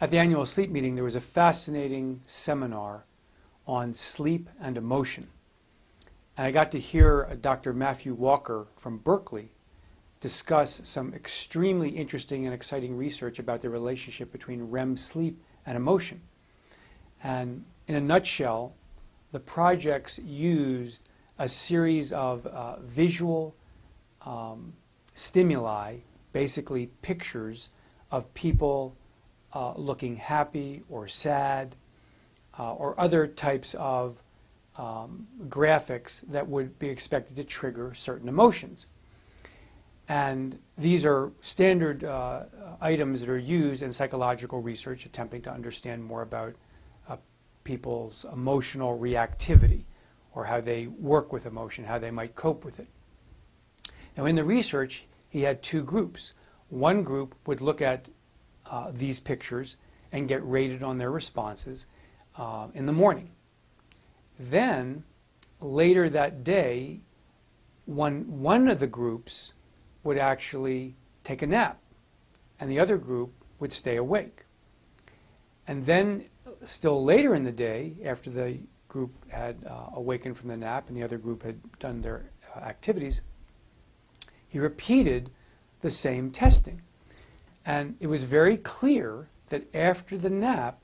At the annual sleep meeting, there was a fascinating seminar on sleep and emotion. And I got to hear Dr. Matthew Walker from Berkeley discuss some extremely interesting and exciting research about the relationship between REM sleep and emotion. And in a nutshell, the projects used a series of visual stimuli, basically pictures of people looking happy or sad, or other types of graphics that would be expected to trigger certain emotions. And these are standard items that are used in psychological research attempting to understand more about people's emotional reactivity, or how they work with emotion, how they might cope with it. Now, in the research, he had two groups. One group would look at these pictures and get rated on their responses in the morning. Then, later that day, one of the groups would actually take a nap, and the other group would stay awake. And then, still later in the day, after the group had awakened from the nap and the other group had done their activities, he repeated the same testing. And it was very clear that after the nap,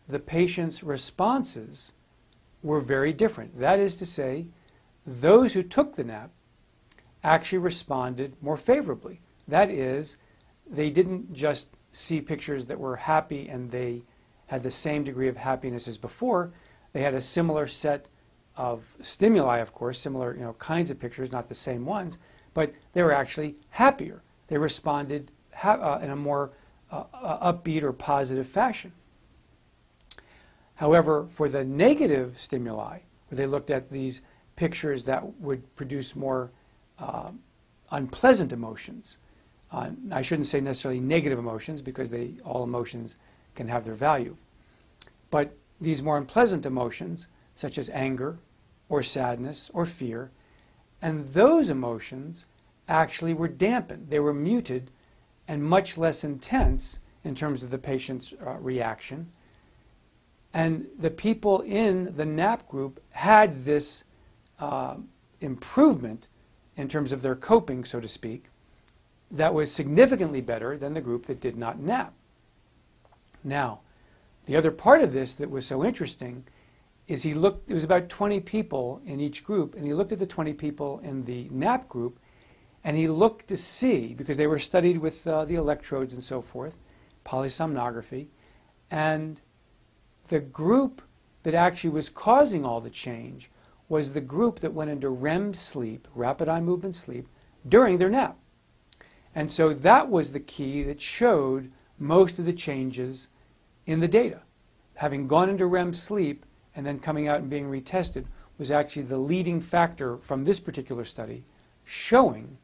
the patient's responses were very different. That is to say, those who took the nap actually responded more favorably. That is, they didn't just see pictures that were happy and they had the same degree of happiness as before. They had a similar set of stimuli, of course, similar kinds of pictures, not the same ones, but they were actually happier. They responded in a more upbeat or positive fashion. However, for the negative stimuli, where they looked at these pictures that would produce more unpleasant emotions, I shouldn't say necessarily negative emotions, because all emotions can have their value, but these more unpleasant emotions, such as anger or sadness or fear, and those emotions actually were dampened. They were muted and much less intense in terms of the patient's reaction. And the people in the nap group had this improvement in terms of their coping, so to speak, that was significantly better than the group that did not nap. Now, the other part of this that was so interesting is it was about 20 people in each group, and he looked at the 20 people in the nap group, and he looked to see, because they were studied with the electrodes and so forth, polysomnography, and the group that actually was causing all the change was the group that went into REM sleep, rapid eye movement sleep, during their nap. And so that was the key that showed most of the changes in the data. Having gone into REM sleep and then coming out and being retested was actually the leading factor from this particular study, showing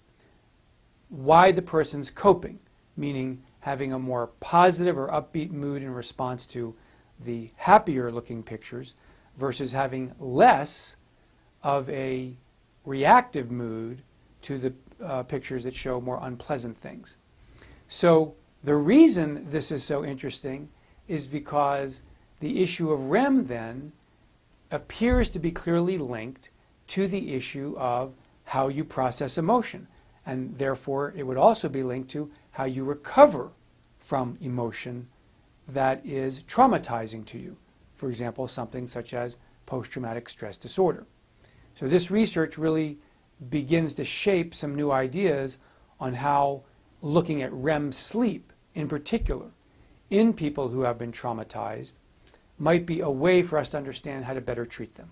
why the person's coping, meaning having a more positive or upbeat mood in response to the happier looking pictures versus having less of a reactive mood to the pictures that show more unpleasant things. So the reason this is so interesting is because the issue of REM then appears to be clearly linked to the issue of how you process emotion, and therefore it would also be linked to how you recover from emotion that is traumatizing to you. For example, something such as post-traumatic stress disorder. So this research really begins to shape some new ideas on how looking at REM sleep in particular in people who have been traumatized might be a way for us to understand how to better treat them.